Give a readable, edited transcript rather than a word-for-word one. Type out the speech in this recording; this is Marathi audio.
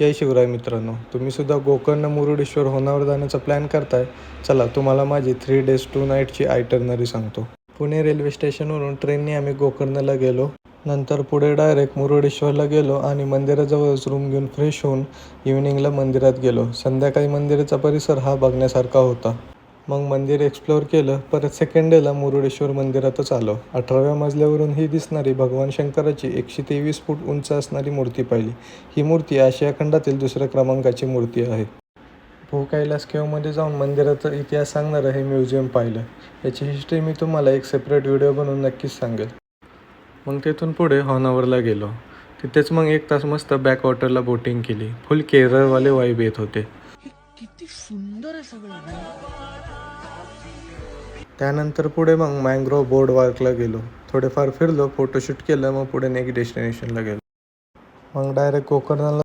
जय शिवराय मित्रांनो, तुम्ही सुद्धा गोकर्ण मुरुडेश्वर होन्नावर जाण्याचा प्लॅन करताय. चला तुम्हाला माझी 3 days 2 nights आयटरनरी सांगतो. पुणे रेल्वे स्टेशनवरून ट्रेनने आम्ही गोकर्णला गेलो. नंतर पुढे डायरेक्ट मुरुडेश्वरला गेलो आणि मंदिराजवळच रूम घेऊन फ्रेश होऊन इव्हिनिंगला मंदिरात गेलो. संध्याकाळी मंदिराचा परिसर हा बघण्यासारखा होता. मग मंदिर एक्सप्लोअर केलं. परत सेकंड डेला मुरुडेश्वर मंदिरातच आलो. 18व्या मजल्यावरून ही दिसणारी भगवान शंकराची 123 फूट उंच असणारी मूर्ती पाहिली. ही मूर्ती आशिया खंडातील दुसऱ्या क्रमांकाची मूर्ती आहे. भूकैलास केव्हमध्ये जाऊन मंदिराचा इतिहास सांगणारं हे म्युझियम पाहिलं. याची हिस्ट्री मी तुम्हाला एक सेपरेट व्हिडिओ बनवून नक्कीच सांगेल. मग तिथून पुढे होन्नावरला गेलो. तिथेच मग 1 तास मस्त बॅकवॉटरला बोटिंग केली. फुल केरळवाले वाईब येत होते. किती सुंदर आहे सगळं. त्यानंतर पुढे मग मँग्रोव्ह बोर्डवॉकला गेलो. थोडेफार फिरलो, फोटोशूट केलं. मग पुढे नेक्स्ट डेस्टिनेशनला गेलो. मग डायरेक्ट गोकर्णला